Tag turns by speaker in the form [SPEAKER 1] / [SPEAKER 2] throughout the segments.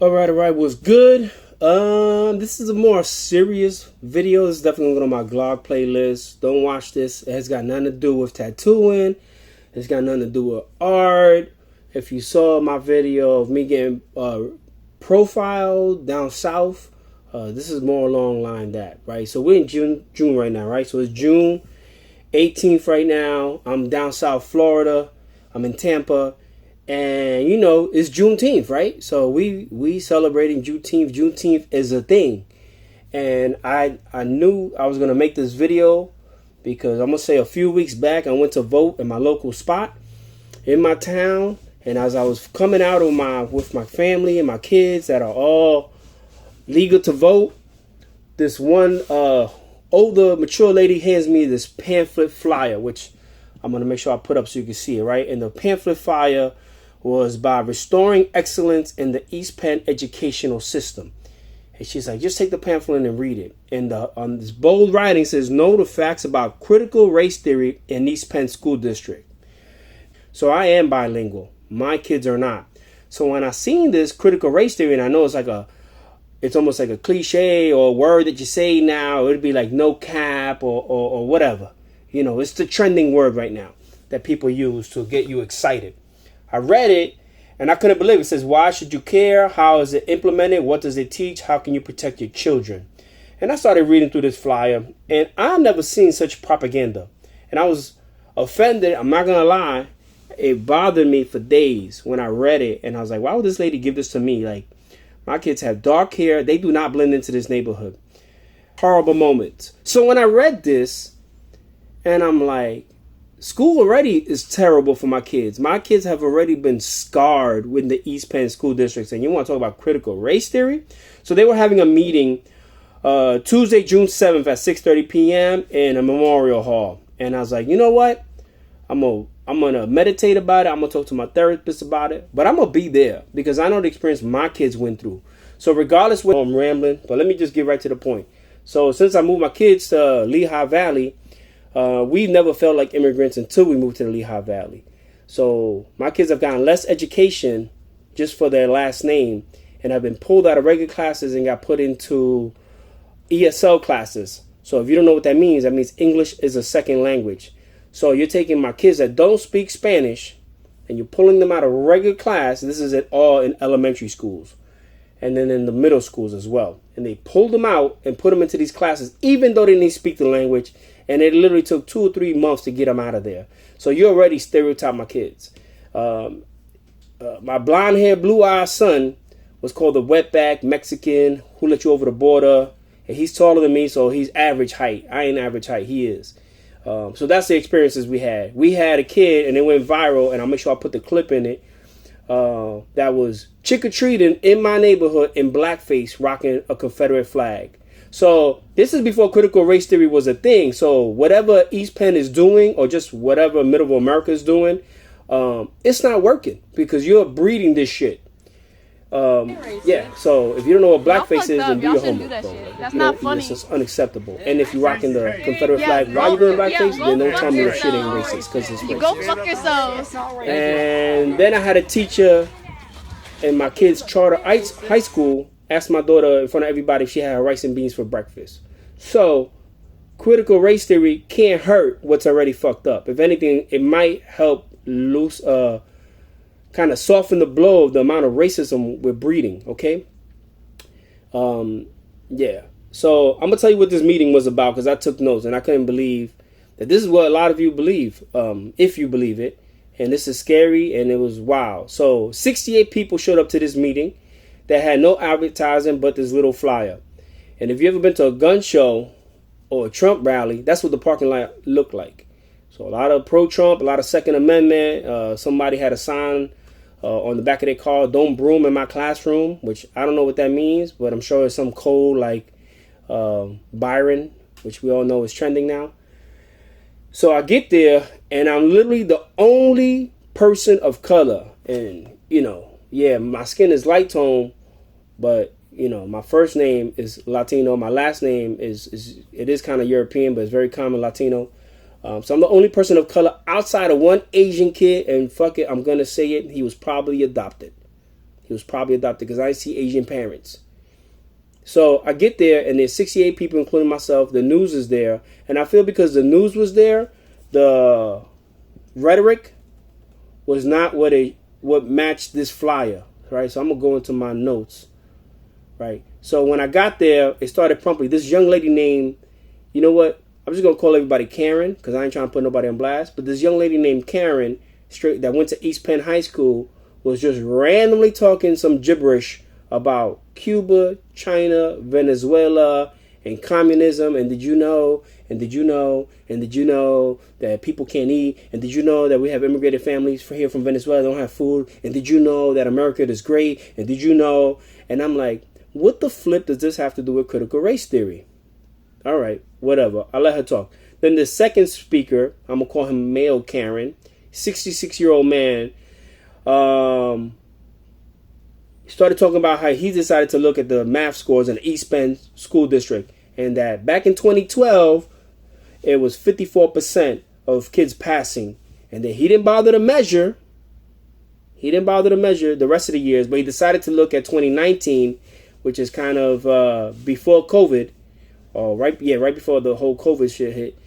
[SPEAKER 1] All right, what's good? This is a more serious video. This is definitely going on my vlog playlist. Don't watch this. It has got nothing to do with tattooing. It's got nothing to do with art. If you saw my video of me getting profiled down south, this is more along line that, right? So we're in June right now, right? So it's June 18th right now. I'm down south Florida. I'm in Tampa. And, you know, it's Juneteenth, right? So we celebrating Juneteenth. Juneteenth is a thing. And I knew I was going to make this video because I'm going to say a few weeks back, I went to vote in my local spot in my town. And as I was coming out of with my family and my kids that are all legal to vote, this one older, mature lady hands me this pamphlet flyer, which I'm going to make sure I put up so you can see it, right? And the pamphlet flyer was by Restoring Excellence in the East Penn Educational System. And she's like, just take the pamphlet and read it. And on this bold writing says, know the facts about critical race theory in East Penn School District. So I am bilingual. My kids are not. So when I seen this critical race theory, and I know it's almost like a cliche or a word that you say now, it'd be like no cap or whatever. You know, it's the trending word right now that people use to get you excited. I read it and I couldn't believe it. It says, why should you care? How is it implemented? What does it teach? How can you protect your children? And I started reading through this flyer and I never seen such propaganda. And I was offended. I'm not going to lie. It bothered me for days when I read it. And I was like, why would this lady give this to me? Like, my kids have dark hair. They do not blend into this neighborhood. Horrible moments. So when I read this and I'm like, school already is terrible for my kids. My kids have already been scarred with the East Penn school districts. And you want to talk about critical race theory? So they were having a meeting Tuesday, June 7th at 6:30 p.m. in a memorial hall. And I was like, you know what? I'm going to meditate about it. I'm going to talk to my therapist about it. But I'm going to be there because I know the experience my kids went through. So regardless what I'm rambling, but let me just get right to the point. So since I moved my kids to Lehigh Valley, we never felt like immigrants until we moved to the Lehigh Valley. So my kids have gotten less education just for their last name and have been pulled out of regular classes and got put into ESL classes. So if you don't know what that means English is a second language. So you're taking my kids that don't speak Spanish and you're pulling them out of regular class. This is all in elementary schools and then in the middle schools as well. And they pulled them out and put them into these classes, even though they didn't speak the language. And it literally took 2 or 3 months to get them out of there. So you already stereotype my kids. My blonde hair, blue eyed son was called the wetback Mexican who let you over the border. And he's taller than me, so he's average height. I ain't average height. He is. So that's the experiences we had. We had a kid and it went viral. And I'll make sure I put the clip in it. That was trick-or-treating in my neighborhood in blackface rocking a Confederate flag. So this is before critical race theory was a thing. So whatever East Penn is doing or just whatever Middle America is doing, it's not working because you're breeding this shit. Yeah, so if you don't know what blackface is, then do your homework.
[SPEAKER 2] That's not funny.
[SPEAKER 1] It's just unacceptable. And if you're rocking the Confederate flag while you're doing blackface, then don't tell me that shit ain't racist because it's racist.
[SPEAKER 2] You go fuck yourselves.
[SPEAKER 1] And then I had a teacher in my kid's charter high school asked my daughter in front of everybody if she had her rice and beans for breakfast. So critical race theory can't hurt what's already fucked up. If anything, it might help kind of soften the blow of the amount of racism we're breeding, okay? Yeah. So I'm going to tell you what this meeting was about because I took notes and I couldn't believe that this is what a lot of you believe, if you believe it. And this is scary and it was wild. So 68 people showed up to this meeting that had no advertising but this little flyer. And if you ever been to a gun show or a Trump rally, that's what the parking lot looked like. So a lot of pro-Trump, a lot of Second Amendment. Somebody had a sign on the back of their car, don't broom in my classroom, which I don't know what that means, but I'm sure it's some code like Byron, which we all know is trending now. So I get there and I'm literally the only person of color. And, you know, yeah, my skin is light tone, but, you know, my first name is Latino. My last name is kind of European, but it's very common Latino. So I'm the only person of color outside of one Asian kid. And fuck it, I'm going to say it. He was probably adopted. He was probably adopted because I see Asian parents. So I get there and there's 68 people, including myself. The news is there. And I feel because the news was there, the rhetoric was not what matched this flyer, right? So I'm going to go into my notes, right? So when I got there, it started promptly. This young lady named, you know what? I'm just going to call everybody Karen because I ain't trying to put nobody on blast. But this young lady named Karen, straight that went to East Penn High School, was just randomly talking some gibberish about Cuba, China, Venezuela, and communism. And did you know? And did you know? And did you know that people can't eat? And did you know that we have immigrated families here from Venezuela that don't have food? And did you know that America is great? And did you know? And I'm like, what the flip does this have to do with critical race theory? All right, whatever. I'll let her talk. Then the second speaker, I'm going to call him Male Karen, 66-year-old man, started talking about how he decided to look at the math scores in the East Penn School District. And that back in 2012, it was 54% of kids passing. And then he didn't bother to measure. He didn't bother to measure the rest of the years. But he decided to look at 2019, which is kind of before COVID. Right before the whole COVID shit hit.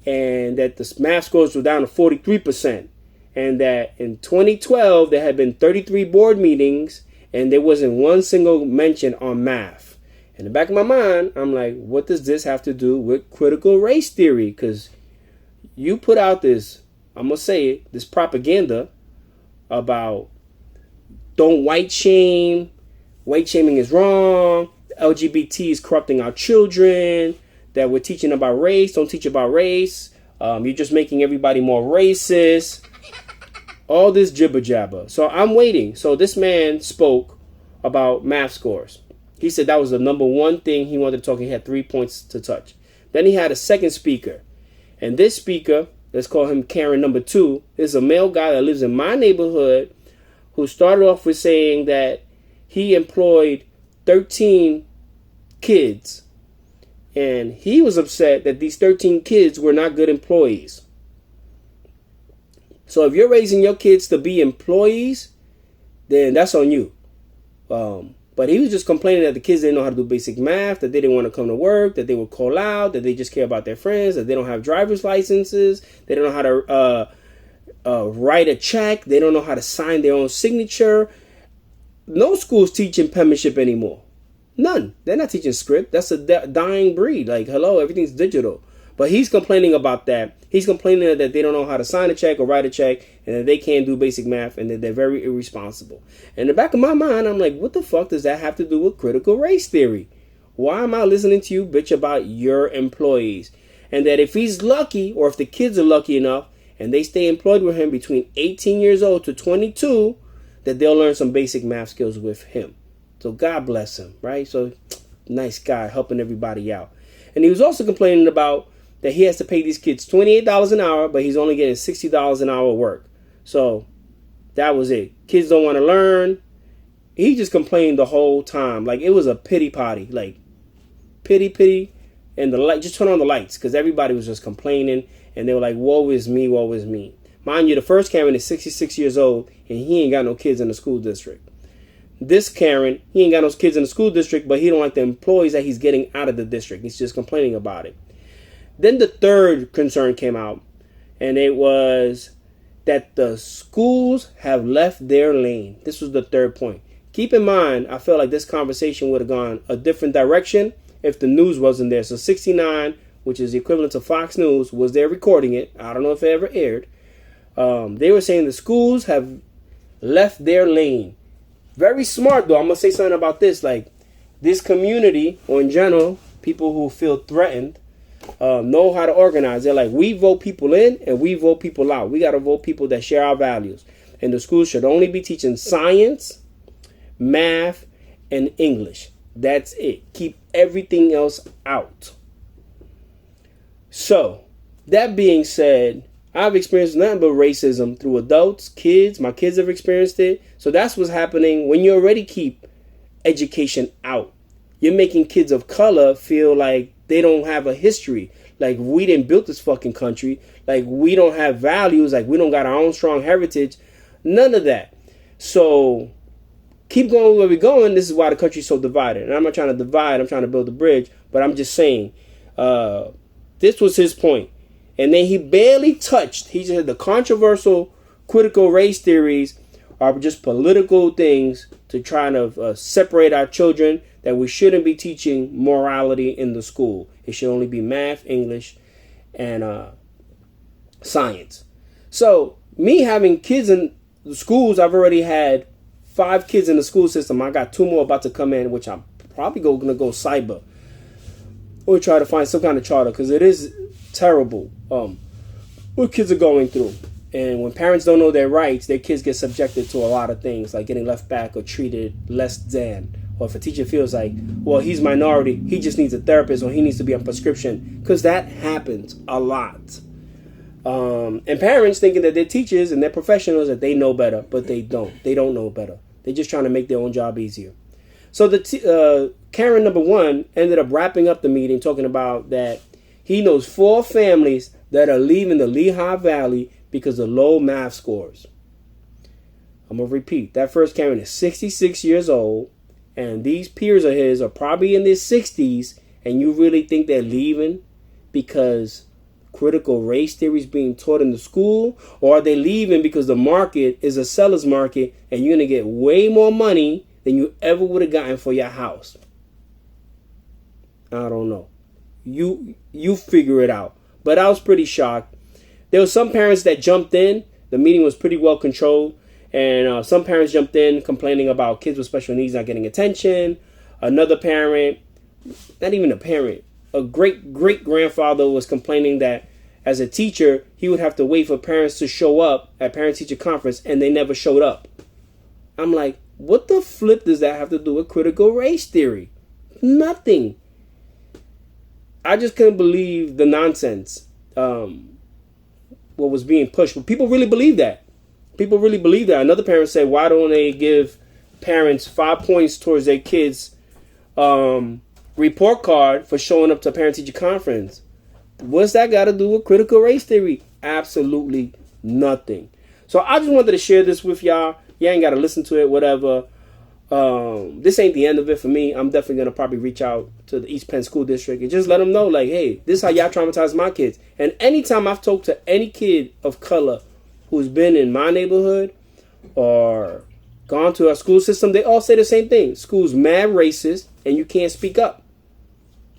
[SPEAKER 1] And that the math scores were down to 43%. And that in 2012, there had been 33 board meetings. And there wasn't one single mention on math. In the back of my mind, I'm like, what does this have to do with critical race theory? Because you put out this, I'm going to say it, this propaganda about don't white shame. White shaming is wrong. LGBT is corrupting our children. That we're teaching about race. Don't teach about race. You're just making everybody more racist. All this jibber jabber. So I'm waiting. So this man spoke about math scores. He said that was the number one thing he wanted to talk. He had 3 points to touch. Then he had a second speaker. And this speaker, let's call him Karen number 2, is a male guy that lives in my neighborhood who started off with saying that he employed 13 kids. And he was upset that these 13 kids were not good employees. So if you're raising your kids to be employees, then that's on you. But he was just complaining that the kids didn't know how to do basic math, that they didn't want to come to work, that they would call out, that they just care about their friends, that they don't have driver's licenses, they don't know how to write a check, they don't know how to sign their own signature. No school's teaching penmanship anymore. None. They're not teaching script. That's a dying breed. Like, hello, everything's digital. But he's complaining about that. He's complaining that they don't know how to sign a check or write a check, and that they can't do basic math, and that they're very irresponsible. In the back of my mind, I'm like, what the fuck does that have to do with critical race theory? Why am I listening to you bitch about your employees? And that if he's lucky, or if the kids are lucky enough, and they stay employed with him between 18 years old to 22, that they'll learn some basic math skills with him. So God bless him, right? So nice guy, helping everybody out. And he was also complaining about that he has to pay these kids $28 an hour, but he's only getting $60 an hour work. So that was it. Kids don't want to learn. He just complained the whole time. Like, it was a pity party. Like, pity. And the light, just turn on the lights, because everybody was just complaining. And they were like, woe is me, woe is me. Mind you, the first Karen is 66 years old, and he ain't got no kids in the school district. This Karen, he ain't got no kids in the school district, but he don't like the employees that he's getting out of the district. He's just complaining about it. Then the third concern came out, and it was that the schools have left their lane. This was the third point. Keep in mind, I felt like this conversation would have gone a different direction if the news wasn't there. So 69, which is the equivalent to Fox News, was there recording it. I don't know if it ever aired. They were saying the schools have left their lane. Very smart, though. I'm going to say something about this. Like, this community, or in general, people who feel threatened, know how to organize. They're like, we vote people in and we vote people out. We got to vote people that share our values. And the schools should only be teaching science, math, and English. That's it. Keep everything else out. So, that being said, I've experienced nothing but racism through adults, kids. My kids have experienced it. So that's what's happening when you already keep education out. You're making kids of color feel like they don't have a history. Like, we didn't build this fucking country. Like, we don't have values. Like, we don't got our own strong heritage. None of that. So keep going where we're going, this is why the country's so divided. And I'm not trying to divide, I'm trying to build a bridge, but I'm just saying, this was his point. And then he barely touched, he said the controversial critical race theories are just political things to try to separate our children, that we shouldn't be teaching morality in the school. It should only be math, English, and science. So me having kids in the schools, I've already had 5 kids in the school system. I got 2 more about to come in, which I'm probably going to go cyber or try to find some kind of charter, because it is terrible what kids are going through. And when parents don't know their rights, their kids get subjected to a lot of things, like getting left back or treated less than. Or if a teacher feels like, well, he's minority, he just needs a therapist, or he needs to be on prescription, because that happens a lot. And parents thinking that they're teachers and they're professionals, that they know better, but they don't. They don't know better. They're just trying to make their own job easier. So the Karen number 1 ended up wrapping up the meeting talking about that he knows 4 families that are leaving the Lehigh Valley because of low math scores. I'm going to repeat. That first Karen is 66 years old, and these peers of his are probably in their 60s, and you really think they're leaving because critical race theory is being taught in the school? Or are they leaving because the market is a seller's market and you're going to get way more money than you ever would have gotten for your house? I don't know. You figure it out. But I was pretty shocked. There were some parents that jumped in. The meeting was pretty well controlled. And some parents jumped in complaining about kids with special needs not getting attention. Another parent, not even a parent, a great-great-grandfather was complaining that as a teacher, he would have to wait for parents to show up at parent-teacher conference, and they never showed up. I'm like, what the flip does that have to do with critical race theory? Nothing. I just couldn't believe the nonsense, what was being pushed. But people really believe that. People really believe that. Another parent said, why don't they give parents 5 points towards their kids' report card for showing up to parent-teacher conference? What's that got to do with critical race theory? Absolutely nothing. So I just wanted to share this with y'all. You ain't got to listen to it, whatever. This ain't the end of it for me. I'm definitely going to probably reach out to the East Penn School District and just let them know, like, hey, this is how y'all traumatize my kids. And anytime I've talked to any kid of color who's been in my neighborhood or gone to our school system, they all say the same thing. School's mad racist and you can't speak up.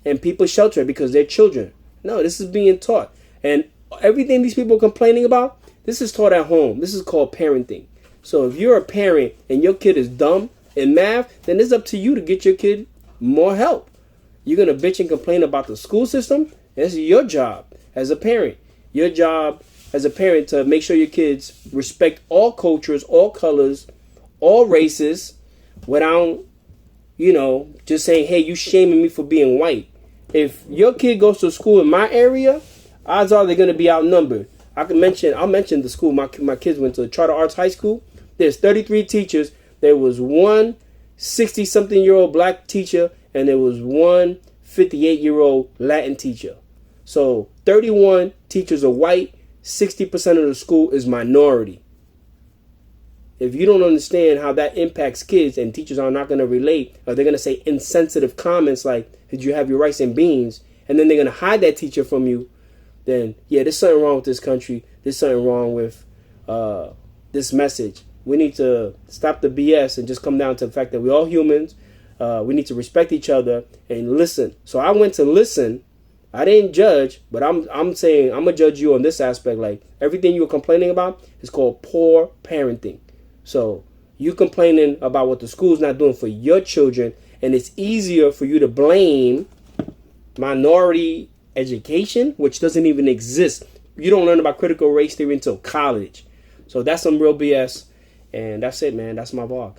[SPEAKER 1] And people shelter it because they're children. No, this is being taught. And everything these people are complaining about, this is taught at home. This is called parenting. So if you're a parent and your kid is dumb in math, then it's up to you to get your kid more help. You're going to bitch and complain about the school system? It's your job as a parent. Your job as a parent to make sure your kids respect all cultures, all colors, all races, without, just saying, hey, you shaming me for being white. If your kid goes to school in my area, odds are they're going to be outnumbered. I'll mention the school my kids went to, Charter Arts High School. There's 33 teachers. There was one 60-something-year-old black teacher, and there was one 58-year-old Latin teacher. So 31 teachers are white. 60% of the school is minority. If you don't understand how that impacts kids, and teachers are not going to relate, or they're going to say insensitive comments like, did you have your rice and beans? And then they're going to hide that teacher from you. Then, yeah, there's something wrong with this country. There's something wrong with this message. We need to stop the BS and just come down to the fact that we're all humans. We need to respect each other and listen. So I went to listen. I didn't judge, but I'm saying I'm going to judge you on this aspect. Like, everything you were complaining about is called poor parenting. So you complaining about what the school's not doing for your children, and it's easier for you to blame minority education, which doesn't even exist. You don't learn about critical race theory until college. So that's some real BS. And that's it, man. That's my vlog.